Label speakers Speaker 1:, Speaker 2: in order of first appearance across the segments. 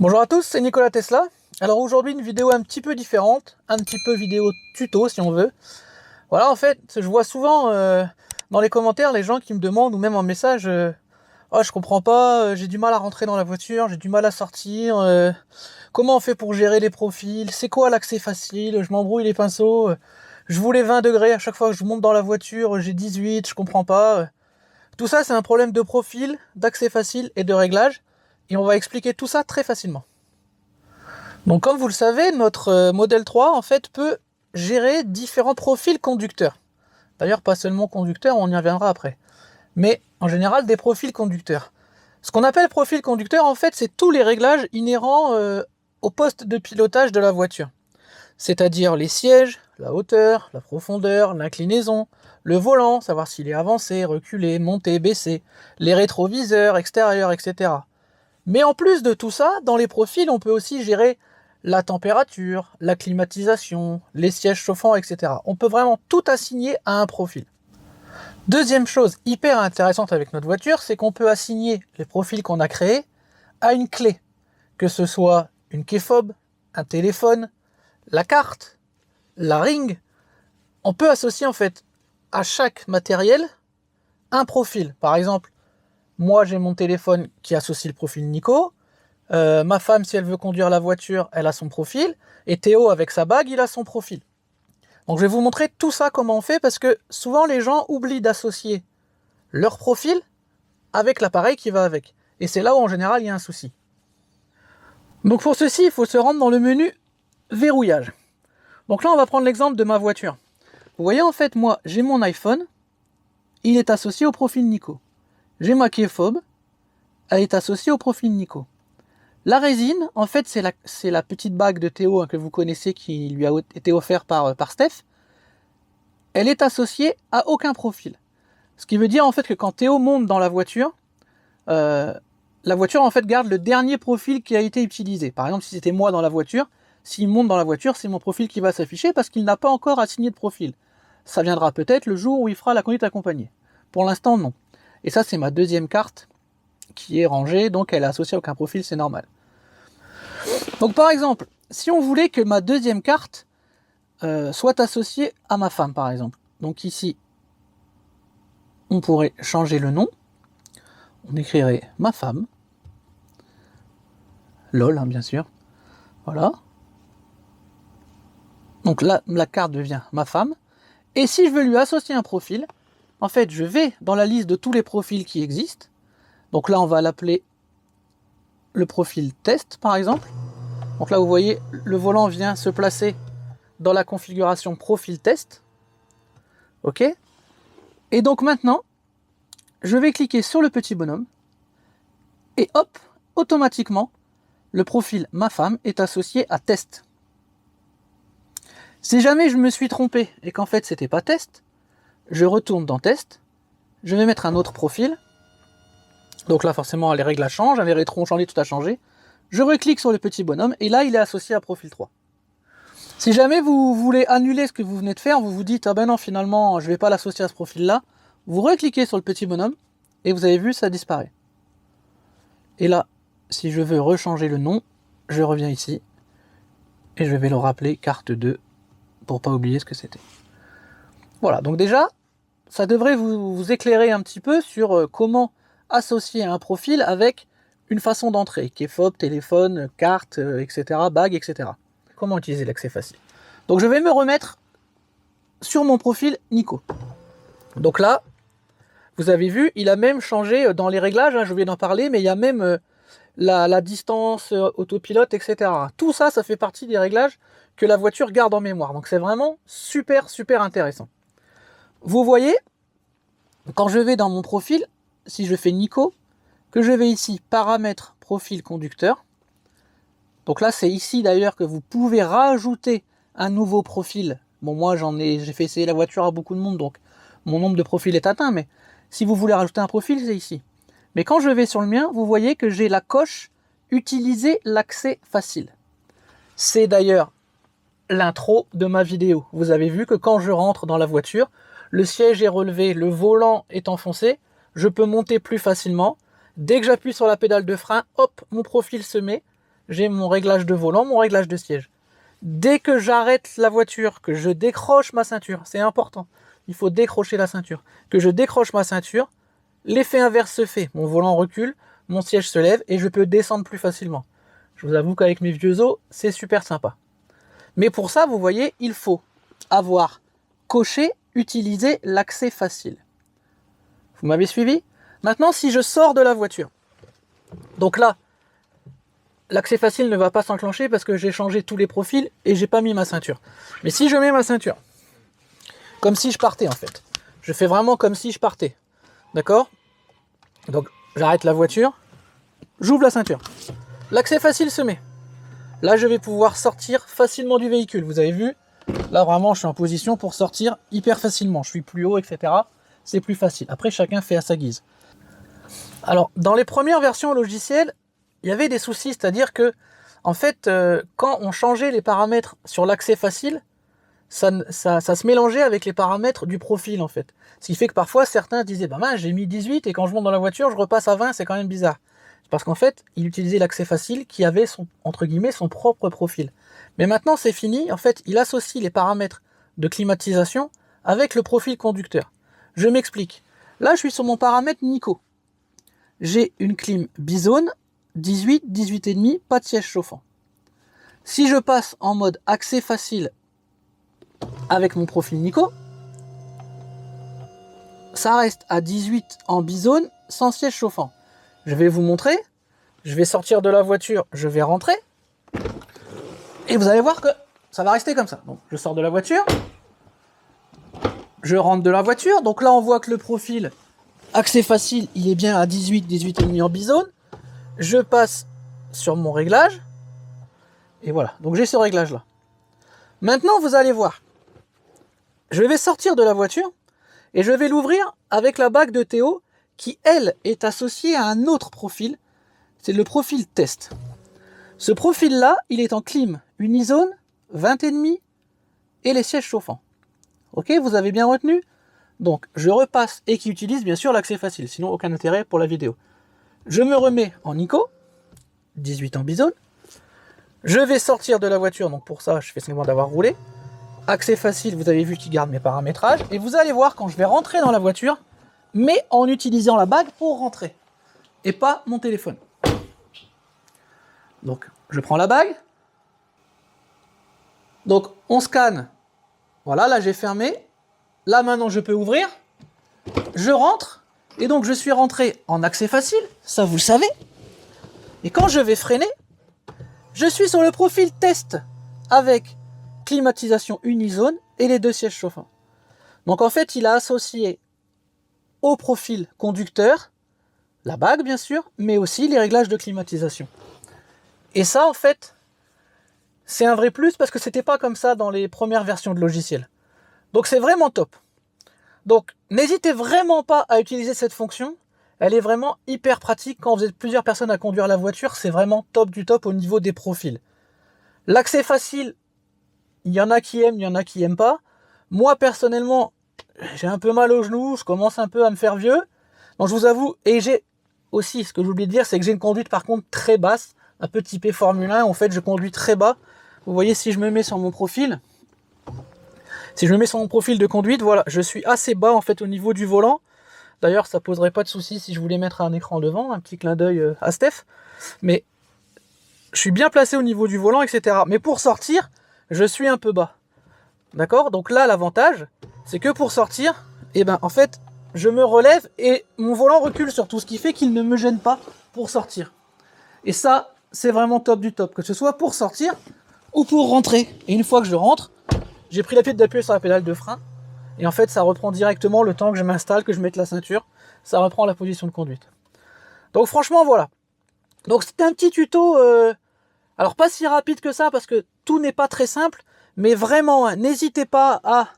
Speaker 1: Bonjour à tous, c'est Nikola Tesla. Alors aujourd'hui une vidéo un petit peu différente, un petit peu vidéo tuto si on veut. Voilà, en fait, je vois souvent dans les commentaires les gens qui me demandent, ou même en message, oh je comprends pas, j'ai du mal à rentrer dans la voiture, j'ai du mal à sortir, comment on fait pour gérer les profils, c'est quoi l'accès facile, je m'embrouille les pinceaux, je voulais 20 degrés à chaque fois que je monte dans la voiture, j'ai 18, je comprends pas. Tout ça c'est un problème de profil, d'accès facile et de réglage, et on va expliquer tout ça très facilement. Donc comme vous le savez, notre modèle 3 en fait peut gérer différents profils conducteurs. D'ailleurs pas seulement conducteurs, on y reviendra après. Mais en général des profils conducteurs. Ce qu'on appelle profil conducteur en fait c'est tous les réglages inhérents au poste de pilotage de la voiture. C'est-à-dire les sièges, la hauteur, la profondeur, l'inclinaison, le volant, savoir s'il est avancé, reculé, monté, baissé, les rétroviseurs, extérieurs, etc. Mais en plus de tout ça, dans les profils, on peut aussi gérer la température, la climatisation, les sièges chauffants, etc. On peut vraiment tout assigner à un profil. Deuxième chose hyper intéressante avec notre voiture, c'est qu'on peut assigner les profils qu'on a créés à une clé. Que ce soit une key fob, un téléphone, la carte, la ring. On peut associer en fait à chaque matériel un profil. Par exemple, moi j'ai mon téléphone qui associe le profil Nico. Ma femme, si elle veut conduire la voiture, elle a son profil. Et Théo, avec sa bague, il a son profil. Donc je vais vous montrer tout ça, comment on fait, parce que souvent les gens oublient d'associer leur profil avec l'appareil qui va avec. Et c'est là où en général il y a un souci. Donc pour ceci, il faut se rendre dans le menu verrouillage. Donc là, on va prendre l'exemple de ma voiture. Vous voyez, en fait, moi, j'ai mon iPhone, il est associé au profil Nico. J'ai ma keyfob, elle est associée au profil Nico. La résine, en fait, c'est la petite bague de Théo que vous connaissez qui lui a été offerte par Steph. Elle est associée à aucun profil. Ce qui veut dire en fait que quand Théo monte dans la voiture en fait garde le dernier profil qui a été utilisé. Par exemple, si c'était moi dans la voiture, s'il monte dans la voiture, c'est mon profil qui va s'afficher parce qu'il n'a pas encore assigné de profil. Ça viendra peut-être le jour où il fera la conduite accompagnée. Pour l'instant, non. Et ça, c'est ma deuxième carte qui est rangée, donc elle est associée à aucun profil, c'est normal. Donc par exemple, si on voulait que ma deuxième carte soit associée à ma femme, par exemple. Donc ici, on pourrait changer le nom. On écrirait ma femme. LOL, hein, bien sûr. Voilà. Donc là, la carte devient ma femme. Et si je veux lui associer un profil, en fait, je vais dans la liste de tous les profils qui existent. Donc là, on va l'appeler le profil test, par exemple. Donc là, vous voyez, le volant vient se placer dans la configuration profil test. OK. Et donc maintenant, je vais cliquer sur le petit bonhomme. Et hop, automatiquement, le profil ma femme est associé à test. Si jamais je me suis trompé et qu'en fait c'était pas test, je retourne dans test, je vais mettre un autre profil. Donc là forcément les règles changent, les rétros ont changé, tout a changé. Je reclique sur le petit bonhomme et là il est associé à profil 3. Si jamais vous voulez annuler ce que vous venez de faire, vous vous dites ah ben non finalement je vais pas l'associer à ce profil là, vous recliquez sur le petit bonhomme et vous avez vu ça disparaît. Et là, si je veux rechanger le nom, je reviens ici et je vais le rappeler carte 2 pour pas oublier ce que c'était. Voilà, donc déjà, ça devrait vous éclairer un petit peu sur comment associer un profil avec une façon d'entrer, qui est fob, téléphone, carte, etc., bague, etc. Comment utiliser l'accès facile. Donc je vais me remettre sur mon profil Nico. Donc là, vous avez vu, il a même changé dans les réglages, hein, je viens d'en parler, mais il y a même la distance, autopilote, etc. Tout ça, ça fait partie des réglages que la voiture garde en mémoire. Donc c'est vraiment super, super intéressant. Vous voyez, quand je vais dans mon profil, si je fais Nico, que je vais ici, paramètres, profil conducteur. Donc là, c'est ici d'ailleurs que vous pouvez rajouter un nouveau profil. Bon, moi, j'ai fait essayer la voiture à beaucoup de monde, donc mon nombre de profils est atteint, mais si vous voulez rajouter un profil, c'est ici. Mais quand je vais sur le mien, vous voyez que j'ai la coche « Utiliser l'accès facile ». C'est d'ailleurs l'intro de ma vidéo. Vous avez vu que quand je rentre dans la voiture, le siège est relevé, le volant est enfoncé, je peux monter plus facilement. Dès que j'appuie sur la pédale de frein, hop, mon profil se met. j'ai mon réglage de volant, mon réglage de siège. Dès que j'arrête la voiture, que je décroche ma ceinture, c'est important, il faut décrocher la ceinture, que je décroche ma ceinture, l'effet inverse se fait, mon volant recule, mon siège se lève et je peux descendre plus facilement. Je vous avoue qu'avec mes vieux os, c'est super sympa. Mais pour ça, vous voyez, il faut avoir coché, utiliser l'accès facile. Vous m'avez suivi? Maintenant, si je sors de la voiture, donc là, l'accès facile ne va pas s'enclencher parce que j'ai changé tous les profils et j'ai pas mis ma ceinture. Mais si je mets ma ceinture, comme si je partais en fait, je fais vraiment comme si je partais, d'accord? Donc j'arrête la voiture, j'ouvre la ceinture, l'accès facile se met. Là, je vais pouvoir sortir facilement du véhicule. Vous avez vu? Là, vraiment, je suis en position pour sortir hyper facilement. Je suis plus haut, etc. C'est plus facile. Après, chacun fait à sa guise. Alors, dans les premières versions logicielles, il y avait des soucis. C'est-à-dire que, en fait, quand on changeait les paramètres sur l'accès facile, ça se mélangeait avec les paramètres du profil, en fait. Ce qui fait que parfois, certains disaient, bah mince, j'ai mis 18 et quand je monte dans la voiture, je repasse à 20, c'est quand même bizarre. Parce qu'en fait, il utilisait l'accès facile qui avait son, entre guillemets, son propre profil. Mais maintenant, c'est fini. En fait, il associe les paramètres de climatisation avec le profil conducteur. Je m'explique. Là, je suis sur mon paramètre Nico. J'ai une clim bizone, 18, 18,5, pas de siège chauffant. Si je passe en mode accès facile avec mon profil Nico, ça reste à 18 en bizone sans siège chauffant. Je vais vous montrer, je vais sortir de la voiture, je vais rentrer, et vous allez voir que ça va rester comme ça. Donc je sors de la voiture, je rentre de la voiture, donc là on voit que le profil accès facile, il est bien à 18, 18,5 en bizone. Je passe sur mon réglage, et voilà, donc j'ai ce réglage là. Maintenant vous allez voir, je vais sortir de la voiture, et je vais l'ouvrir avec la bague de Théo, qui, elle, est associée à un autre profil, c'est le profil test. Ce profil-là, il est en clim unizone, 20,5 et les sièges chauffants. Ok, vous avez bien retenu? Donc, je repasse et qui utilise bien sûr l'accès facile, sinon aucun intérêt pour la vidéo. Je me remets en Nico, 18 en bizone. Je vais sortir de la voiture, donc pour ça, je fais semblant d'avoir roulé. Accès facile, vous avez vu qu'il garde mes paramétrages. Et vous allez voir quand je vais rentrer dans la voiture, mais en utilisant la bague pour rentrer. Et pas mon téléphone. Donc, je prends la bague. Donc, on scanne. Voilà, là j'ai fermé. Là maintenant, je peux ouvrir. Je rentre. Et donc, je suis rentré en accès facile. Ça, vous le savez. Et quand je vais freiner, je suis sur le profil test avec climatisation unizone et les deux sièges chauffants. Donc, en fait, il a associé au profil conducteur, la bague bien sûr, mais aussi les réglages de climatisation. Et ça en fait, c'est un vrai plus parce que c'était pas comme ça dans les premières versions de logiciel. Donc c'est vraiment top. Donc n'hésitez vraiment pas à utiliser cette fonction, elle est vraiment hyper pratique quand vous êtes plusieurs personnes à conduire la voiture, c'est vraiment top du top au niveau des profils. L'accès facile, il y en a qui aiment, il y en a qui aiment pas. Moi personnellement, j'ai un peu mal aux genoux, je commence un peu à me faire vieux. Donc je vous avoue, et j'ai aussi, ce que j'oublie de dire, c'est que j'ai une conduite par contre très basse, un peu typée Formule 1, en fait je conduis très bas. Vous voyez, si je me mets sur mon profil, de conduite, voilà, je suis assez bas en fait au niveau du volant. D'ailleurs, ça poserait pas de souci si je voulais mettre un écran devant, un petit clin d'œil à Steph. Mais je suis bien placé au niveau du volant, etc. Mais pour sortir, je suis un peu bas. D'accord? Donc là, l'avantage, c'est que pour sortir, eh ben, en fait, je me relève et mon volant recule sur tout, ce qui fait qu'il ne me gêne pas pour sortir. Et ça, c'est vraiment top du top, que ce soit pour sortir ou pour rentrer. Et une fois que je rentre, j'ai pris l'habitude d'appuyer sur la pédale de frein. Et en fait, ça reprend directement le temps que je m'installe, que je mette la ceinture. Ça reprend la position de conduite. Donc franchement, voilà. Donc c'était un petit tuto, alors pas si rapide que ça, parce que tout n'est pas très simple. Mais vraiment, hein, n'hésitez pas à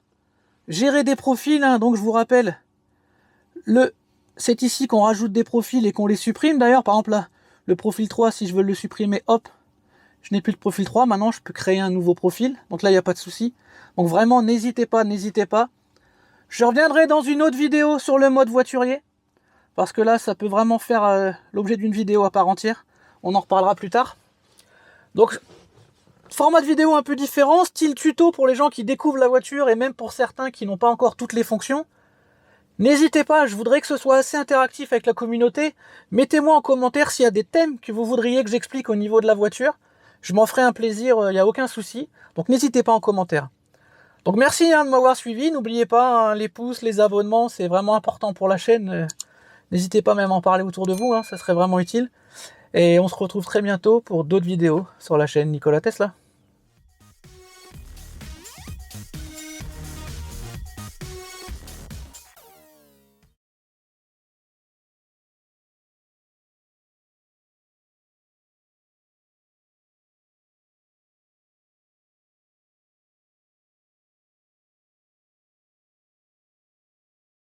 Speaker 1: gérer des profils. Hein, donc je vous rappelle, c'est ici qu'on rajoute des profils et qu'on les supprime. D'ailleurs, par exemple là, le profil 3, si je veux le supprimer, hop, je n'ai plus de profil 3. Maintenant, je peux créer un nouveau profil. Donc là, il n'y a pas de souci. Donc vraiment, n'hésitez pas, n'hésitez pas. Je reviendrai dans une autre vidéo sur le mode voiturier. Parce que là, ça peut vraiment faire l'objet d'une vidéo à part entière. On en reparlera plus tard. Donc, format de vidéo un peu différent, style tuto pour les gens qui découvrent la voiture et même pour certains qui n'ont pas encore toutes les fonctions. N'hésitez pas, je voudrais que ce soit assez interactif avec la communauté. Mettez-moi en commentaire s'il y a des thèmes que vous voudriez que j'explique au niveau de la voiture. Je m'en ferai un plaisir, il n'y a aucun souci. Donc n'hésitez pas en commentaire. Donc merci de m'avoir suivi. N'oubliez pas, hein, les pouces, les abonnements, c'est vraiment important pour la chaîne. N'hésitez pas même à en parler autour de vous, hein, ça serait vraiment utile. Et on se retrouve très bientôt pour d'autres vidéos sur la chaîne Nikola Tesla.